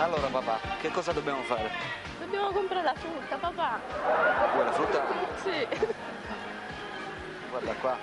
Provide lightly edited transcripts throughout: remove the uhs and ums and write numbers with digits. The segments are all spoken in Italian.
Allora papà, che cosa dobbiamo fare? Dobbiamo comprare la frutta, papà. Vuoi la frutta? Sì. Guarda qua.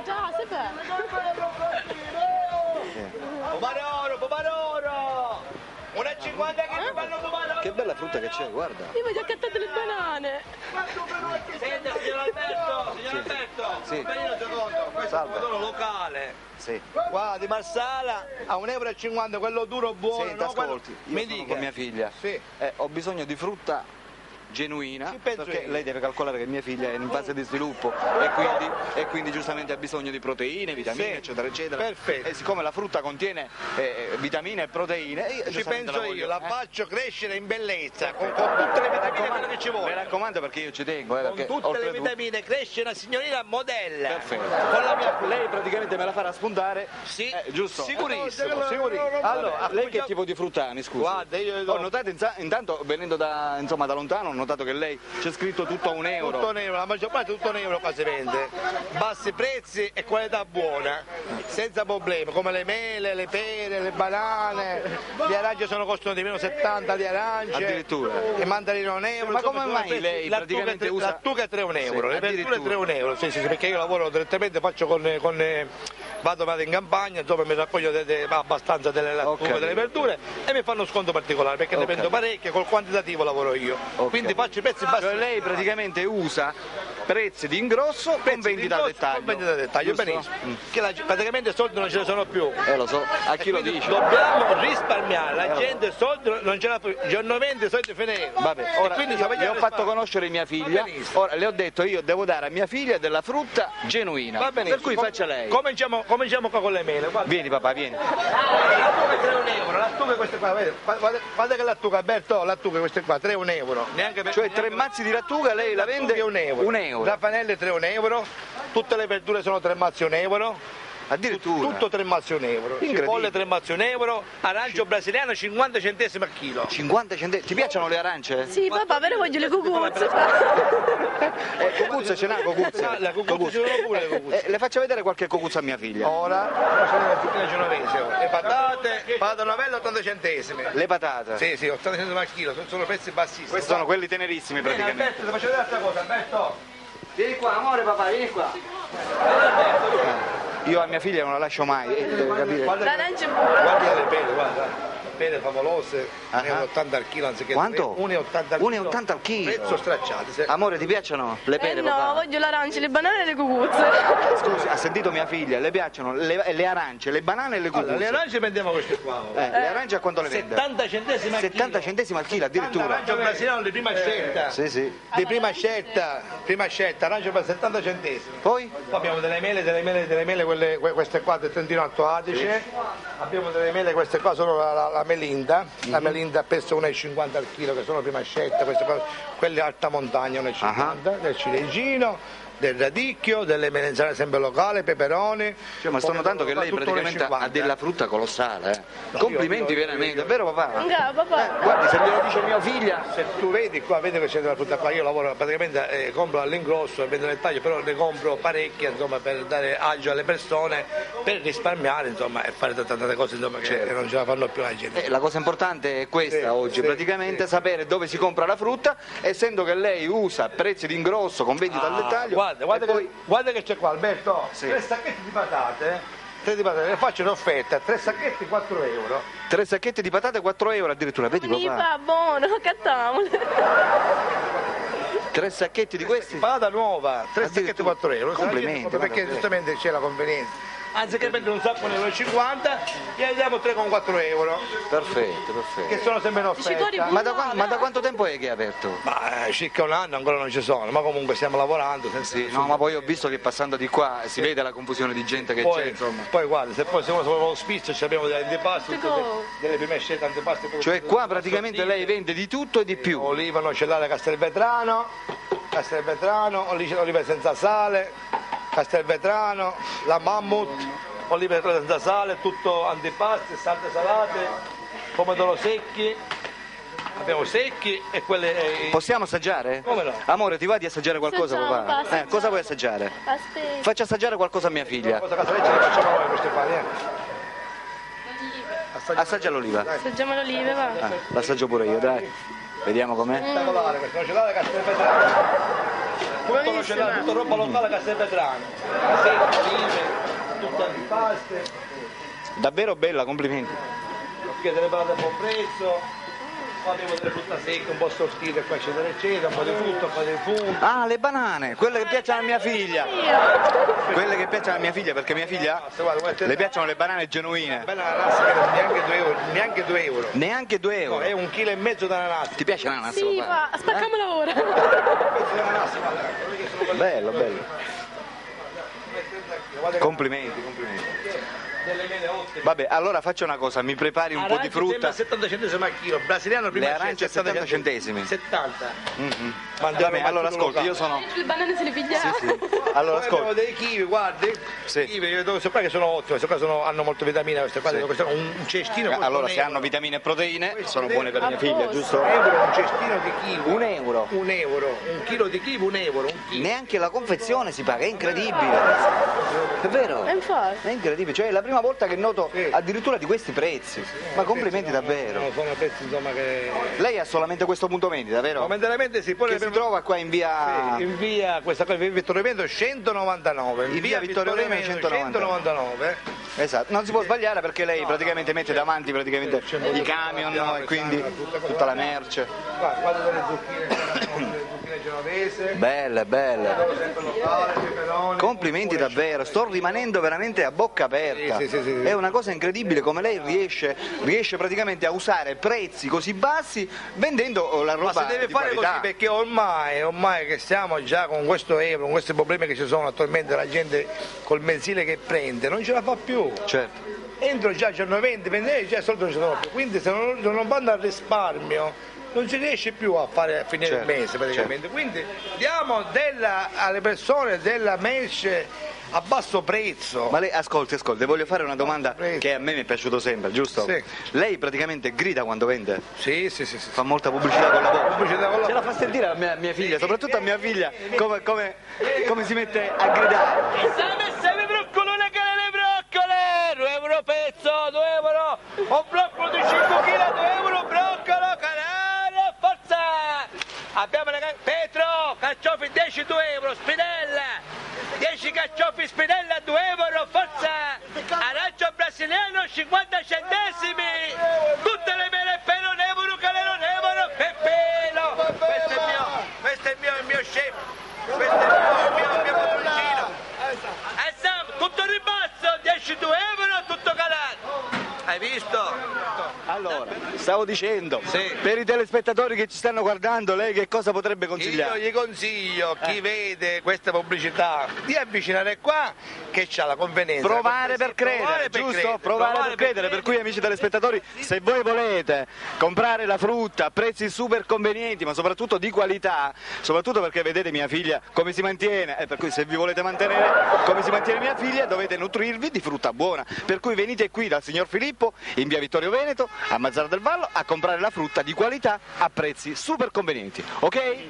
Già, sei bello. Pomaroro! 1,50 che mi fanno pomaroro! Che bella frutta che c'è, guarda. Io voglio accattare le banane. Senta, signor Alberto! Sì. Vieni un secondo, questo è un Salve. pomodoro locale. Sì. Qua di Marsala a 1,50 €, quello duro buono. Senta, no? ascolti, io Mi sono dica. con mia figlia. Sì. Ho bisogno di frutta genuina, Ci penso perché io. lei deve calcolare che mia figlia è in fase di sviluppo e quindi giustamente ha bisogno di proteine, vitamine, Sì. eccetera, eccetera. Perfetto. E siccome la frutta contiene vitamine e proteine, io Ci giustamente penso voglio, io, la faccio crescere in bellezza, con tutte le vitamine quello che ci Mi vuole. raccomando perché io ci tengo, Con perché tutte le oltretutto- vitamine cresce una signorina modella. Perfetto. Con la mia Lei praticamente me la farà spuntare, Sì, giusto? sicurissimo. Allora, lei che tipo di frutta mi scusi? Guarda, io Ho notato intanto venendo da lontano, ho notato che lei c'è scritto tutto a €1. tutto un euro, la maggior parte tutto un euro qua si vende. Bassi prezzi e qualità buona, senza problemi, come le mele, le pere, le banane, le arance costano di meno 70 di arance. Addirittura. E mandarino a €1. Ma insomma, come sono mai prezzi. lei praticamente usa- Lattuga è €3, Sì, le verdure addirittura. €3. Sì, perché io lavoro direttamente, faccio vado in campagna, insomma mi raccoglio abbastanza delle lattughe, capito. delle verdure e mi fanno sconto particolare perché ne prendo parecchie, col quantitativo lavoro io. Ho Quindi capito. faccio i prezzi bassi. Cioè lei praticamente usa prezzi di ingrosso con vendita al dettaglio. Con vendita al dettaglio, giusto? benissimo. Che praticamente soldi non ce ne sono più. Lo so, a chi lo Quindi dice? dobbiamo risparmiare, la gente soldi non ce l'ha più, giorno 20 soldi finendo. Vabbè, ora quindi io le ho fatto risparmio. conoscere mia figlia, Va benissimo. ora le ho detto io devo dare a mia figlia della frutta genuina, Va benissimo. per cui faccia lei. Cominciamo qua con le mele. Guarda. Vieni papà, vieni. Lattuga €3, lattuga queste qua, guarda che lattuga Alberto, lattuga queste qua, €3. Neanche per, Cioè 3 mazzi di lattuga lei la vende €1. €1. Raffanelle €3, tutte le verdure sono 3 mazzi €1. Addirittura. Tutto 3 mazzi €1. Incredibile. Cipolle 3 mazzi €1, arancio brasiliano 50 centesimi al chilo. 50 centesimi. Ti piacciono le arance? Sì, papà, però voglio le cucuzze. Cocuzza ce n'ha cocuzza? La cucuzza ci sono pure le cucuzze. Le faccio vedere qualche cocuzza a mia figlia. Ora sono le zucchine genovese, le patate, patate novella 80 centesimi. Le patate. Sì, 80 centesimi al chilo, sono prezzi bassissimi. Questi sono quelli tenerissimi Bene, praticamente. Alberto, ti faccio vedere altra cosa, Alberto. Vieni qua, amore papà, vieni qua. Io a mia figlia non la lascio mai, deve capire. L'arancia è buona. Guarda le pere, guarda. Pere favolose, Ah. 1,80 al chilo anziché Quanto? 1,80 al chilo. 1,80 al chilo. Prezzo stracciato. Amore, ti piacciono le pere, No, papà? voglio l'arancia, le banane e le cucuzze. Scusi, ha sentito mia figlia, le piacciono le arance, le banane e le Allora, cucuzze. le arance vendiamo queste qua. Le arance a quanto le vende? 70 centesimi al chilo. 70 centesimi al chilo addirittura. Arancio brasiliano di prima scelta. Sì, sì. Di prima scelta, arancio per 70 centesimi. Poi? Poi abbiamo delle mele, queste qua del Trentino Alto Adige. Abbiamo delle mele, queste qua sono la melinda. La melinda peso 1,50 al chilo, che sono prima scelta, queste qua, quelle alta montagna 1,50, del ciliegino, del radicchio, delle melanzane sempre locali, peperoni. Cioè, ma sto notando che lei tutto praticamente 1,50. ha della frutta colossale. No, Complimenti io- veramente, è vero papà? Papà. Guardi, se glielo dice mia figlia. Se tu vedi qua, vedi che c'è della frutta qua, io lavoro praticamente, compro all'ingrosso e vendo nel taglio, però ne compro parecchie, insomma, per dare agio alle persone, per risparmiare, insomma, e fare tante cose, insomma, che non ce la fanno più la gente. La cosa importante è questa Sì, oggi, sì, praticamente sì. sapere dove si compra la frutta, essendo che lei usa prezzi di ingrosso con vendita al dettaglio. Guarda che c'è qua, Alberto, Sì. 3 sacchetti di patate, le faccio in offerta, 3 sacchetti €4. 3 sacchetti di patate, €4 addirittura, vedi Mi papà? fa buono, cattamole. 3 sacchetti di questi? Patate nuova, 3 Addirittura. sacchetti €4. Complimenti, Perché guarda. giustamente c'è la convenienza. Anziché prendere un sacco €1,50, gli diamo 3 con €4, Perfetto, che perfetto. sono sempre in Dici, offerta. Ma da quanto tempo è che è aperto? Ma circa un anno ancora non ci sono, ma comunque stiamo lavorando. Sì, no, ma poi ho visto che passando di qua si vede la confusione di gente che c'è, insomma. Poi guarda, se poi siamo lo spizio abbiamo degli antipasti, delle prime scelte antipasti. Cioè qua praticamente lei vende di tutto e di più. Oliva nocellare Castelvetrano, olive senza sale, Castelvetrano, la Mammut, olive senza sale, tutto antipasti, salate salate, pomodoro secchi, abbiamo secchi e quelle... Possiamo assaggiare? Come no? Amore, ti va di assaggiare qualcosa, Assaggiamo, papà? assaggiamo. Cosa vuoi assaggiare? Aspetta. Faccia assaggiare qualcosa a mia figlia. Cosa casareccia le facciamo noi queste qua, Assaggia l'oliva. Assaggiamo l'olive, va. Ah, l'assaggio pure io, dai. Vediamo com'è. Spettacolare, questo nocelare Castelvetrano. Tutto nocelare, tutto roba locale Castelvetrano. Casetti, olive, tutte antipaste. Davvero bella, complimenti. Perché delle patate a buon prezzo. Qua abbiamo delle frutta secche, un po' sortite qua eccetera eccetera, un po' di frutta, un po' di fumo. Ah, le banane, quelle che piacciono a mia figlia. Quelle che piacciono a mia figlia, perché mia figlia le piacciono le banane genuine. Bella ananas che non neanche 2 euro, neanche 2 euro. Neanche 2 euro. No, è 1,5 kg di ananas. Ti piace l'ananas? Sì, papà? va, spaccamola ora. Questo è l'ananas, guarda, quelli che sono belli. Bello, bello. Complimenti, complimenti. Delle mele ottime. Vabbè, allora faccio una cosa, mi prepari un po' di frutta. 70 centesimi al chilo, brasiliano prima Le arance a 70 centesimi. 70. Vabbè, allora ascolti, io sono... Le banane se le pigliamo. Sì. Allora Poi abbiamo ascolti. dei kiwi, guardi. Sì. Kiwi, queste qua che sono ottime, queste qua hanno molte vitamine, queste qua, queste qua, un cestino. Allora, se euro. hanno vitamine e proteine, Questo sono è buone per mia figlia, posto. giusto? Un cestino di kiwi. 1 euro. 1 euro, un chilo di kiwi, 1 euro, un chilo. Neanche la confezione si paga, è incredibile. È vero? Infatti. È incredibile, cioè è la prima volta che noto Sì. addirittura di questi prezzi. Ma complimenti davvero. Sono pezzi insomma che... Lei ha solamente questo punto vendita, vero? Momentaneamente si poi Che si trova qua in via... in via questa qua, via Vittorio Veneto 199. In via Vittorio Veneto 199. Esatto, non si può sbagliare perché lei praticamente mette davanti praticamente i camion e quindi tutta la merce. Guarda delle zucchine, le zucchine genovese. Belle, belle. Sempre locale, peperoni. Complimenti davvero, sto rimanendo veramente a bocca aperta. Sì. È una cosa incredibile come lei riesce praticamente a usare prezzi così bassi vendendo la roba Ma si deve di fare qualità. così perché ormai che stiamo già con questo euro, con questi problemi che ci sono attualmente, la gente col mensile che prende non ce la fa più. Certo. Entro già il giorno 20, già i soldi non ci sono più, quindi se non vanno al risparmio non si riesce più a finire Certo, il mese praticamente, quindi diamo alle persone della merce a basso prezzo. Ma lei ascolti, voglio fare una domanda Prego. che a me mi è piaciuto sempre, giusto? Sì. Lei praticamente grida quando vende? Sì. Fa molta pubblicità con la bocca. Pubblicità con la Ce la fa sentire a mia figlia, soprattutto a mia figlia, come si mette a gridare. Se broccolone che le broccole, 2 euro pezzo, 2 euro, un broccolo di 5 kg, 2 euro broccolo, canale, forza! Abbiamo Petro, carciofi 10, 2 euro, spinella, 10 carciofi spinella, 2 euro, forza! Arancio brasiliano, 50 centesimi, tutte le mele pelo, 1 euro, calero, 1 euro, che pelo! Questo è il mio chef, questo è il mio padroncino. Tutto ribasso, 10 2 euro, tutto calato. Hai visto? Allora, stavo dicendo, Sì. per i telespettatori che ci stanno guardando, lei che cosa potrebbe Io consigliare? gli consiglio, chi vede questa pubblicità, di avvicinare qua che c'ha la convenienza. Provare per credere, giusto? Provare per credere, per cui amici telespettatori, se voi volete comprare la frutta a prezzi super convenienti, ma soprattutto di qualità, soprattutto perché vedete mia figlia come si mantiene, per cui se vi volete mantenere come si mantiene mia figlia dovete nutrirvi di frutta buona, per cui venite qui dal signor Filippo in via Vittorio Veneto a Mazzara del Vallo a comprare la frutta di qualità a prezzi super convenienti, ok?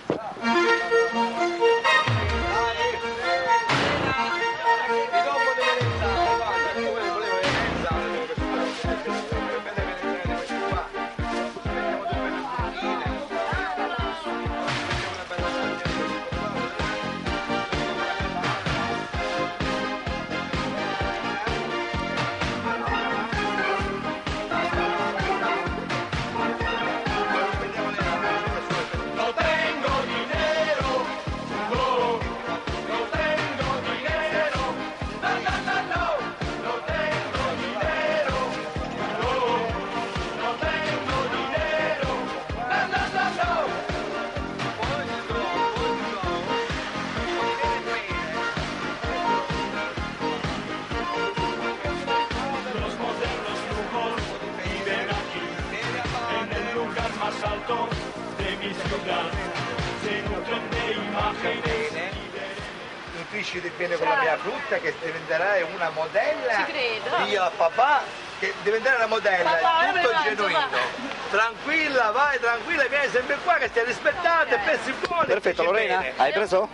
Nutrisciti bene con la mia frutta che diventerai una modella. Ci credo. Dio a papà che diventerà una modella, tutto genuino. Tranquilla, vai, tranquilla, vieni sempre qua che stai rispettata, pezzi buoni. Perfetto, Lorena, bene. hai preso?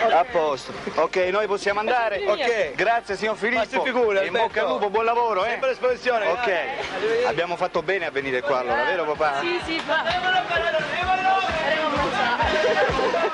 A posto. Ok, noi possiamo andare? Ok. Grazie signor Filippo. Ma si figuri, in bocca al lupo, buon lavoro, Sempre l'esposizione. Ok. Arrivederci. Abbiamo fatto bene a venire qua allora, vero papà? Sì, sì, fa. Devono parlare, devono! Faremo un